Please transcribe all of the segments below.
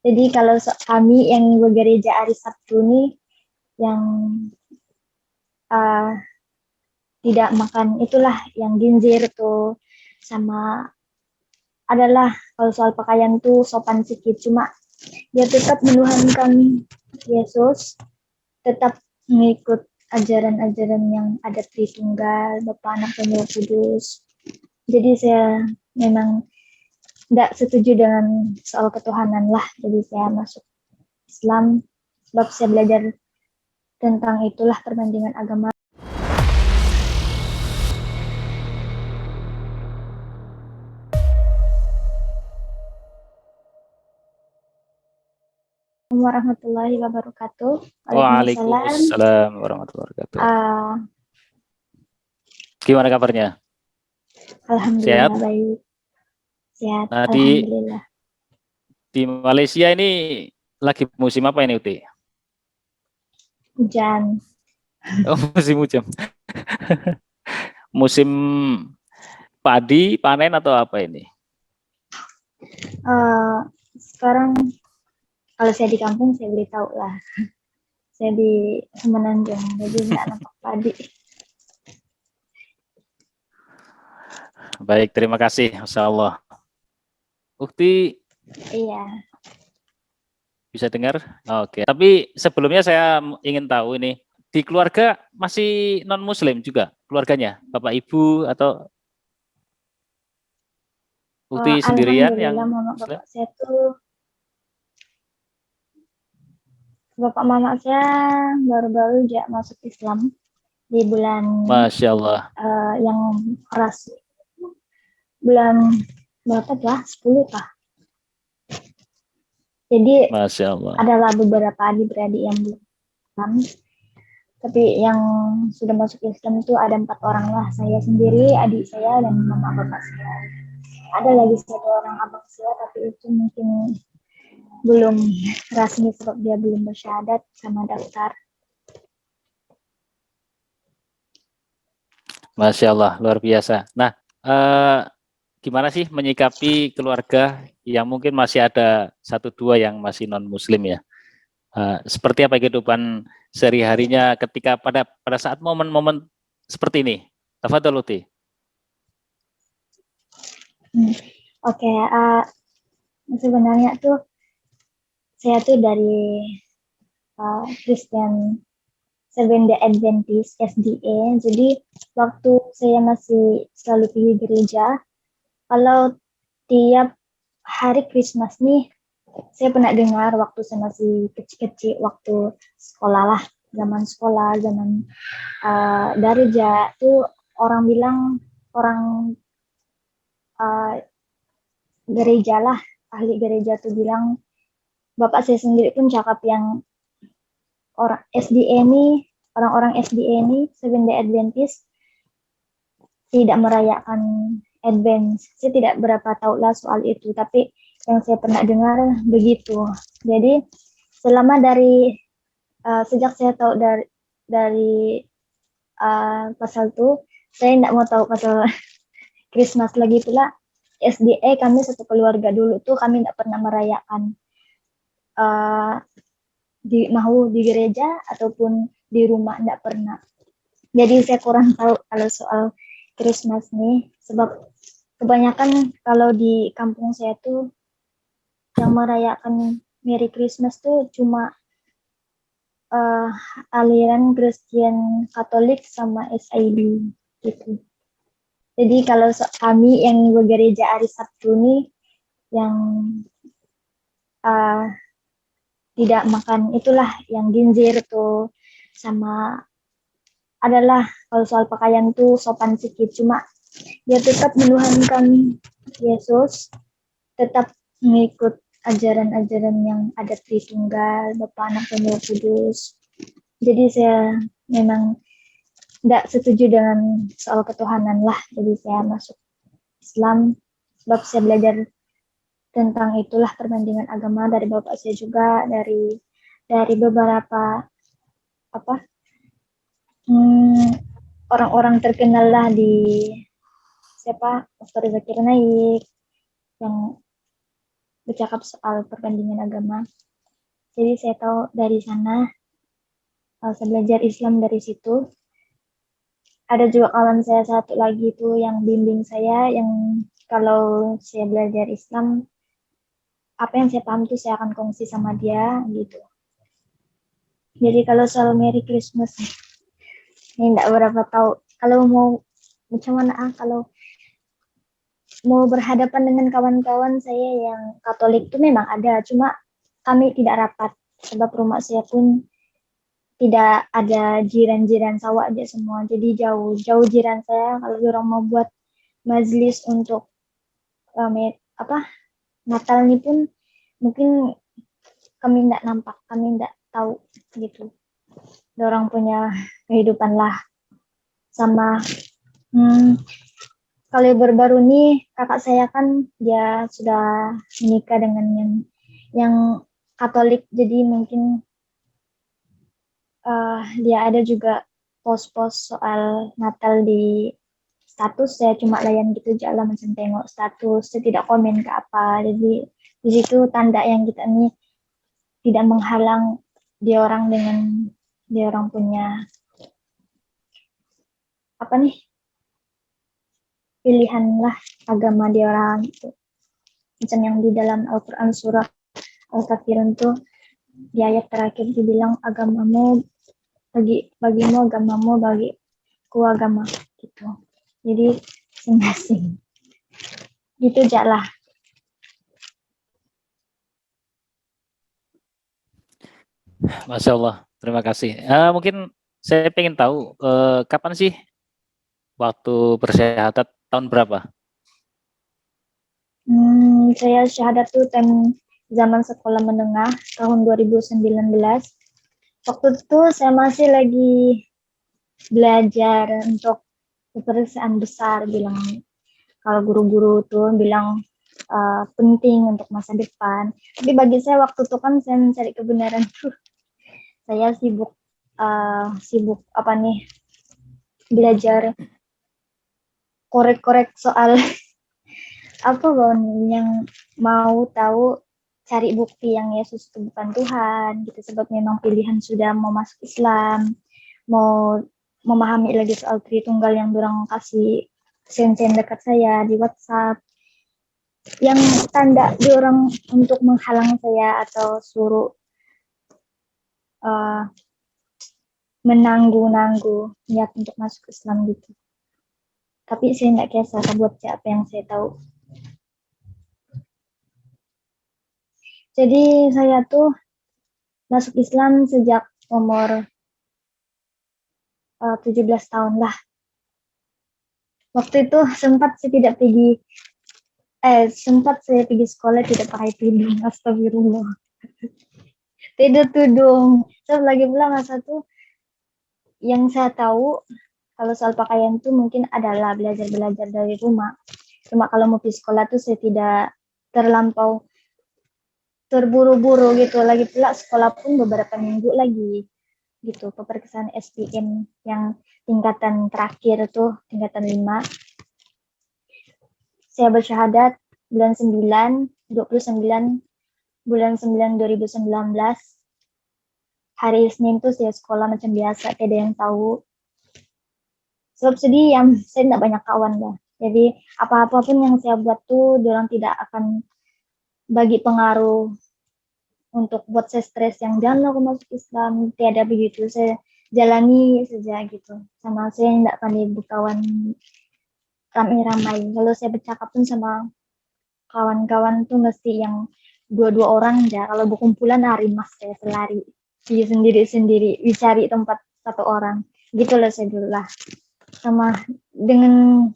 Jadi kalau kami yang bergereja hari Sabtu nih yang uh, tidak makan itulah yang ginzir tuh, sama adalah kalau soal pakaian tuh sopan sedikit, cuma dia tetap menuhankan Yesus, tetap mengikut ajaran-ajaran yang ada Tritunggal, Bapa, Anak, dan Roh Kudus. Jadi saya memang tidak setuju dengan soal ketuhanan lah, jadi saya masuk Islam sebab saya belajar tentang itulah perbandingan agama. Warahmatullahi wabarakatuh. Waalaikumsalam. Waalaikumsalam warahmatullahi wabarakatuh. Gimana kabarnya? Alhamdulillah Sehat? baik. Sehat, Nah, alhamdulillah. Di Malaysia ini lagi musim apa ini, Uti? Hujan. Oh, musim hujan. Musim padi, panen atau apa ini? Sekarang kalau saya di kampung saya beritahu lah. Saya di Semenanjung, jadi nggak nampak padi. Baik, terima kasih. Masya Allah. Ukti Iya. bisa dengar? Oke. Tapi sebelumnya saya ingin tahu ini, di keluarga masih non-muslim juga keluarganya? Bapak, Ibu, atau Ukti sendirian yang Alhamdulillah mama muslim? bapak saya tuh, bapak mama saya baru-baru aja masuk Islam di bulan Masya Allah. yang keras, bulan berapa ya? 10 kah? Jadi Masya Allah. adalah beberapa adik-beradik yang belum Islam, tapi yang sudah masuk Islam itu ada 4 orang lah. Saya sendiri, adik saya, dan mama bapak saya. Ada lagi 1 orang abang saya, tapi itu mungkin belum resmi sebab dia belum bersyahadat sama daftar. Masya Allah, luar biasa. Nah, gimana sih menyikapi keluarga yang mungkin masih ada 1-2 yang masih non-muslim ya? Seperti apa kehidupan sehari-harinya ketika pada saat momen-momen seperti ini? Tafadhol, Uti. Oke, sebenarnya tuh saya tuh dari Christian Seventh-day Adventist SDA. Jadi waktu saya masih selalu pergi gereja, kalau tiap hari Christmas nih, saya pernah dengar waktu saya masih kecil-kecil, waktu sekolah lah, zaman darja tuh orang bilang, orang gereja lah, ahli gereja tuh bilang, bapak saya sendiri pun cakap yang orang SDA ini, orang-orang SDA ini, Seventh Day Adventist, tidak merayakan Advent. Saya tidak berapa tahu lah soal itu, tapi yang saya pernah dengar begitu. Jadi selama sejak saya tahu dari pasal itu, saya tidak mau tahu pasal Christmas lagi pula. SDA kami satu keluarga dulu tuh kami tidak pernah merayakan mau di gereja ataupun di rumah, tidak pernah. Jadi saya kurang tahu kalau soal Christmas nih, sebab kebanyakan kalau di kampung saya tuh yang merayakan Merry Christmas tuh cuma aliran Kristen Katolik sama SID gitu. Jadi kalau kami yang bergereja hari Sabtu nih yang tidak makan itulah yang ginzir tuh, sama adalah kalau soal pakaian tuh sopan sedikit, cuma dia tetap menuhankan Yesus, tetap mengikut ajaran-ajaran yang ada Tritunggal, Bapa, Anak, dan Roh Kudus. Jadi saya memang tidak setuju dengan soal ketuhanan lah, jadi saya masuk Islam sebab saya belajar tentang itulah perbandingan agama dari bapak saya juga, dari beberapa orang-orang terkenal lah di siapa, Ustaz Zakir Naik, yang bercakap soal perbandingan agama. Jadi saya tahu dari sana, saya belajar Islam dari situ. Ada juga kawan saya satu lagi itu yang bimbing saya, yang kalau saya belajar Islam, apa yang saya paham tuh saya akan kongsi sama dia gitu. Jadi kalau soal Merry Christmas, ini enggak berapa tahu. Kalau mau macam mana kalau mau berhadapan dengan kawan-kawan saya yang Katolik itu memang ada, cuma kami tidak rapat sebab rumah saya pun tidak ada jiran-jiran sawah aja semua, jadi jauh jiran saya. Kalau orang mau buat majlis untuk apa Natal ini pun mungkin kami tidak nampak, kami tidak tahu gitu. Orang punya kehidupan lah sama. Kalau baru-baru ini kakak saya kan dia sudah menikah dengan yang Katolik, jadi mungkin dia ada juga post-post soal Natal di status. Saya cuma layan gitu aja lah, macam tengok status, saya tidak komen ke apa. Jadi di situ tanda yang kita ini tidak menghalang dia orang dengan dia orang punya apa nih pilihan lah agama dia orang gitu. Macam yang di dalam Al-Quran surah Al-Kafirun tuh di ayat terakhir dibilang agamamu bagimu agamamu, bagiku agama gitu. Jadi masing-masing gitu aja lah. Masya Allah, terima kasih. Mungkin saya pengen tahu kapan sih waktu bersyahadat, tahun berapa? Saya syahadat tuh zaman sekolah menengah tahun 2019. Waktu itu saya masih lagi belajar untuk peperiksaan besar, bilang kalau guru-guru tuh bilang penting untuk masa depan. Tapi bagi saya waktu itu kan saya mencari kebenaran tuh, saya sibuk apa nih belajar korek-korek soal apa bang yang mau tahu, cari bukti yang Yesus itu bukan Tuhan gitu, sebab memang pilihan sudah mau masuk Islam, mau memahami lagi soal Tritunggal yang dorang kasih sen-sen dekat saya di WhatsApp, yang tanda di orang untuk menghalang saya atau suruh uh, menanggu-nanggu niat untuk masuk Islam gitu. Tapi saya nggak kisah buat siapa yang saya tahu. Jadi saya tuh masuk Islam sejak umur 17 tahun lah. Waktu itu sempat saya pergi sekolah tidak pakai tudung, astagfirullah. Tidak tudung. Terus lagi pula masa tuh yang saya tahu kalau soal pakaian tuh mungkin adalah belajar dari rumah. Cuma kalau mau pergi sekolah tuh saya tidak terlampau terburu-buru gitu. Lagi pula sekolah pun beberapa minggu lagi gitu. Peperiksaan SPM yang tingkatan terakhir tuh, tingkatan 5. Saya bersyahadat bulan 9, 29 bulan 9 2019. Hari Senin tuh saya sekolah macam biasa, tidak ada yang tahu. Sebab sedih yang saya tidak banyak kawan lah. Jadi apa-apa pun yang saya buat tuh orang tidak akan bagi pengaruh untuk buat saya stres yang jangan aku masuk Islam, tiada begitu. Saya jalani saja gitu. Sama saya tidak pandai berkawan ramai-ramai. Kalau saya bercakap pun sama kawan-kawan tuh mesti yang dua-dua orang aja. Kalau berkumpulan mas saya selari. Dia sendiri-sendiri, dicari tempat satu orang. Gitu lah saya dulu lah. Sama dengan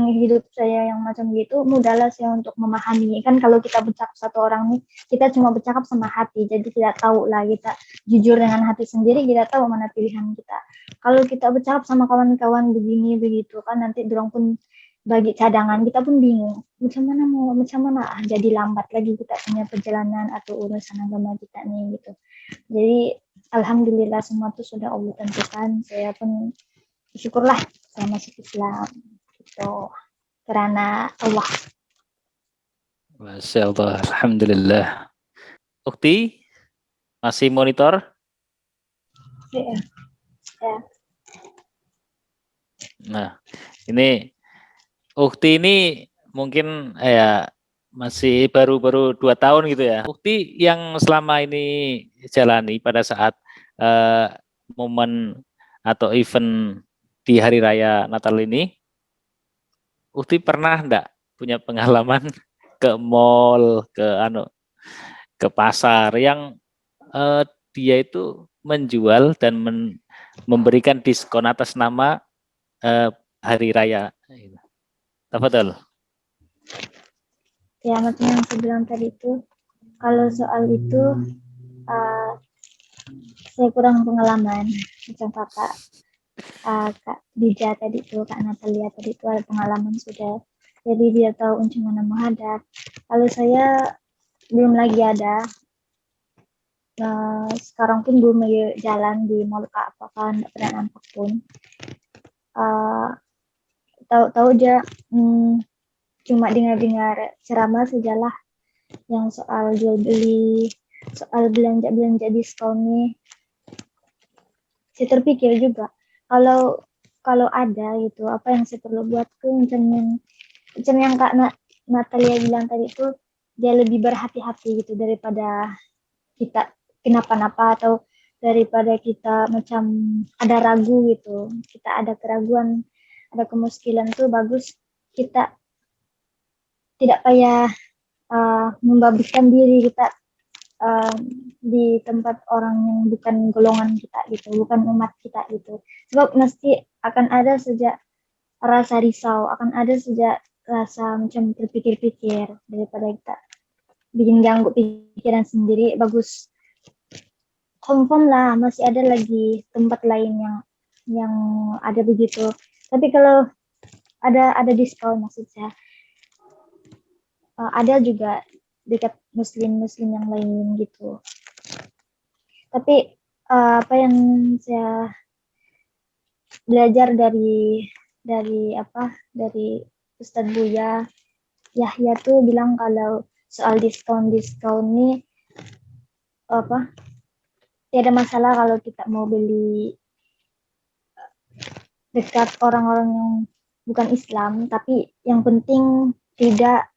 hidup saya yang macam gitu, mudahlah saya untuk memahami. Kan kalau kita bercakap satu orang nih, kita cuma bercakap sama hati, jadi tidak tahu lah, kita jujur dengan hati sendiri, kita tahu mana pilihan kita. Kalau kita bercakap sama kawan-kawan begini begitu kan, nanti dorong pun bagi cadangan, kita pun bingung macam mana jadi lambat lagi kita punya perjalanan atau urusan agama kita nih gitu. Jadi alhamdulillah semua itu sudah Allah tentukan. Saya pun syukurlah saya masuk Islam gitu karena Allah. Masya Allah, Alhamdulillah. Ukti, masih monitor? Ya, ya. Nah, ini Ukti ini mungkin ya masih baru-baru 2 tahun gitu ya. Ukti yang selama ini jalani pada saat eh, momen atau event di hari raya Natal ini, Ukti pernah enggak punya pengalaman ke mall, ke pasar yang eh, dia itu menjual dan memberikan diskon atas nama hari raya. Tafadhol. Ya, macam yang saya bilang tadi itu, kalau soal itu uh, saya kurang pengalaman. Macam Kak Dija tadi itu, Kak Natalia tadi itu ada pengalaman sudah. Jadi dia tahu untuk mana menghadap. Kalau saya belum lagi ada. Sekarang pun belum lagi jalan di mall Kak, apakah tidak pernah nampak pun. Tahu-tahu aja cuma dengar-dengar ceramah sajalah yang soal jual beli, soal belanja diskon nih. Saya terpikir juga kalau ada gitu, apa yang saya perlu buat tuh macam yang Kak Natalia bilang tadi itu, dia lebih berhati-hati gitu daripada kita kenapa-napa, atau daripada kita macam ada ragu gitu, kita ada keraguan, ada kemuskilan tuh bagus kita tidak payah membabitkan diri kita di tempat orang yang bukan golongan kita gitu, bukan umat kita gitu. Sebab mesti akan ada sejak rasa risau, akan ada sejak rasa macam terpikir-pikir, daripada kita bikin ganggu pikiran sendiri. Bagus confirm lah masih ada lagi tempat lain yang ada begitu. Tapi kalau ada diskon maksudnya, ada juga dekat muslim yang lain gitu. Tapi apa yang saya belajar dari Ustadz Buya Yahya tuh bilang kalau soal diskon nih apa, tidak ada masalah kalau kita mau beli dekat orang-orang yang bukan Islam, tapi yang penting tidak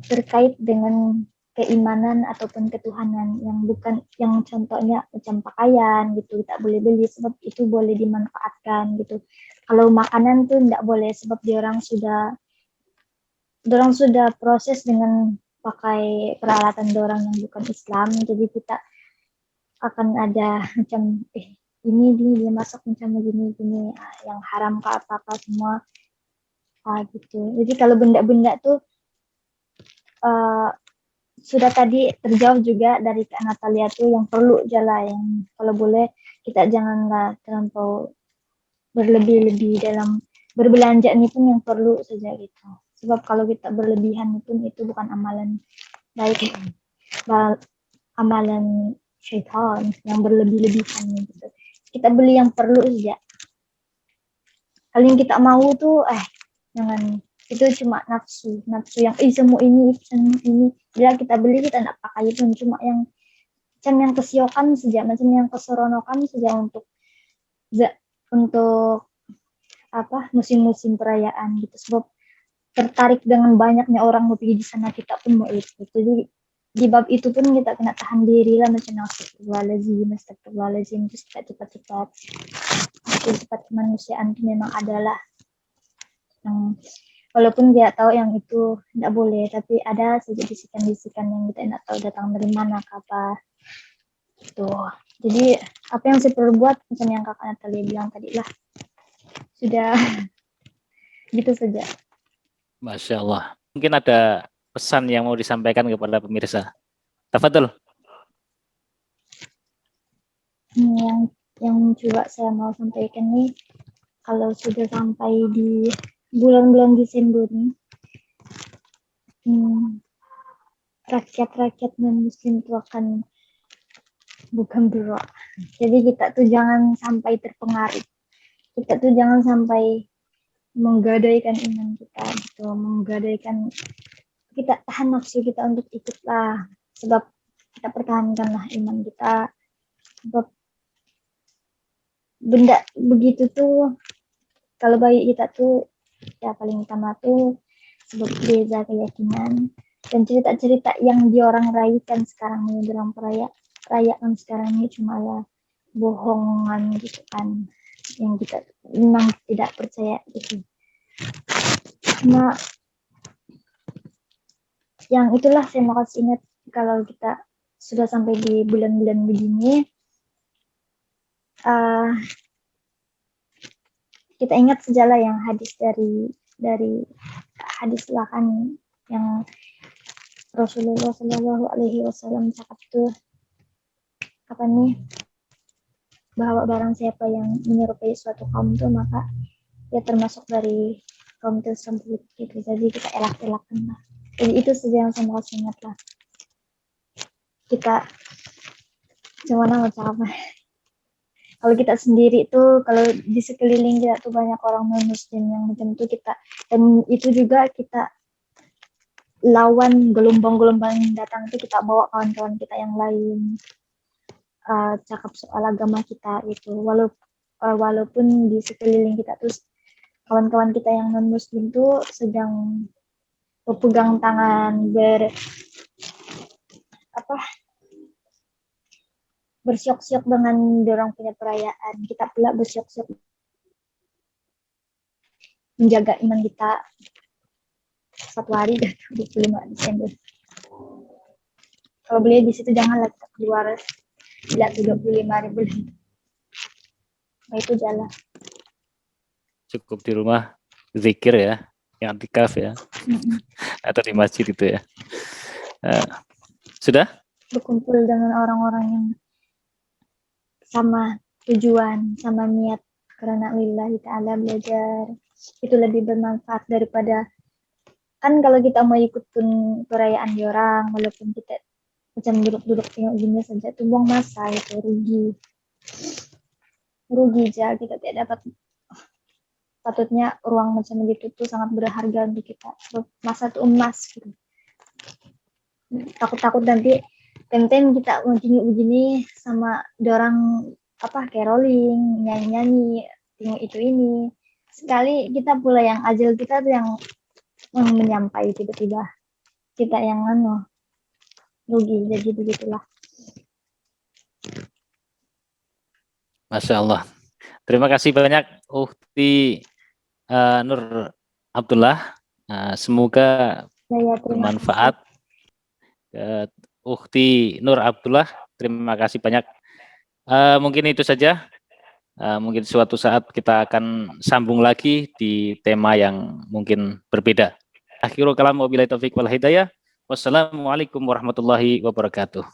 terkait dengan keimanan ataupun ketuhanan, yang bukan, yang contohnya macam pakaian gitu tak boleh beli sebab itu boleh dimanfaatkan gitu. Kalau makanan tuh tidak boleh sebab orang sudah proses dengan pakai peralatan orang yang bukan Islam, jadi kita akan ada macam ini dia masak macam gini yang haram ke apa semua gitu. Jadi kalau benda-benda tuh sudah tadi terjawab juga dari Kak Natalia tuh, yang perlu jalan, yang kalau boleh kita janganlah terlampau berlebih-lebih dalam berbelanja, ini pun yang perlu saja gitu. Sebab kalau kita berlebihan itu bukan amalan baik, amalan syaitan yang berlebih-lebihan gitu. Kita beli yang perlu saja. Kalau yang kita mau tuh jangan, itu cuma nafsu yang semua ini bila kita beli kita tidak pakai pun, cuma yang macam yang kesiokan saja, macam yang keseronokan saja untuk apa musim-musim perayaan gitu. Sebab tertarik dengan banyaknya orang mau pergi di sana, kita pun mau ikut. Jadi di bab itu pun kita kena tahan diri lah, macam astagfirullahaladzim, terus cepat-cepat kemanusiaan itu memang adalah yang walaupun dia tahu yang itu tidak boleh, tapi ada saja bisikan-bisikan yang kita tidak tahu datang dari mana apa itu. Jadi apa yang saya perlu buat macam yang Kakak Natalia bilang tadi lah, sudah gitu saja. Masya Allah. Mungkin ada pesan yang mau disampaikan kepada pemirsa. Tafadhol. Yang coba saya mau sampaikan nih, kalau sudah sampai di bulan-bulan Desember nih, rakyat-rakyat non-muslim itu akan bukan berdoa. Jadi kita tuh jangan sampai terpengaruh. Kita tuh jangan sampai menggadaikan iman kita gitu, menggadaikan kita tahan nafsu kita untuk ikutlah, sebab kita pertahankanlah iman kita, sebab benda begitu tuh kalau bagi kita tuh ya paling utama tuh sebab beda keyakinan dan cerita-cerita yang diorang raihkan sekarang ini dalam perayaan sekarang ini cuma ya bohongan gitu kan, yang kita memang tidak percaya gitu. Cuma yang itulah saya mau kasih ingat, kalau kita sudah sampai di bulan-bulan begini, kita ingat sejalah yang hadis dari hadis lah kan, yang Rasulullah Shallallahu Alaihi Wasallam cakap tuh apa nih, bahwa barang siapa yang menyerupai suatu kaum tuh maka ya termasuk dari kaum tersebut gitu. Jadi kita elak-elakan lah. Jadi itu saja yang saya mau ingat lah. Kita gimana mau cakap, kalau kita sendiri tuh, kalau di sekeliling kita tuh banyak orang non muslim yang macam itu, kita dan itu juga kita lawan gelombang-gelombang yang datang tuh, kita bawa kawan-kawan kita yang lain cakap soal agama kita itu, walaupun di sekeliling kita tuh kawan-kawan kita yang non muslim tuh sedang berpegang tangan bersiok-siok dengan dorong punya perayaan, kita pula bersiok-siok menjaga iman kita satu hari dan 25 Desember. Kalau beli di situ janganlah kita keluar bila 35.000. Nah, itu jalan. Cukup di rumah zikir ya, yang i'tikaf ya, atau di masjid itu ya. Sudah? Berkumpul dengan orang-orang yang sama tujuan, sama niat, karena lillahi ta'ala belajar. Itu lebih bermanfaat daripada, kan kalau kita mau ikut pun perayaan di orang, walaupun kita macam duduk-duduk tengok gini saja, itu buang masa, itu rugi aja, kita tidak dapat. Patutnya ruang macam gitu tuh sangat berharga untuk kita, masa tuh emas gitu. Takut-takut nanti tem-tem kita begini sama dorang caroling, nyanyi-nyanyi, tengok itu ini. Sekali kita pula yang ajal kita tuh yang menyampai, tiba-tiba kita yang rugi, jadi begitulah. Masya Allah. Terima kasih banyak Ukhti Nur Abdullah. Semoga bermanfaat. Ukhti Nur Abdullah, terima kasih banyak. Mungkin itu saja. Mungkin suatu saat kita akan sambung lagi di tema yang mungkin berbeda. Akhirul kalam wabillahi taufiq wal hidayah. Wassalamualaikum warahmatullahi wabarakatuh.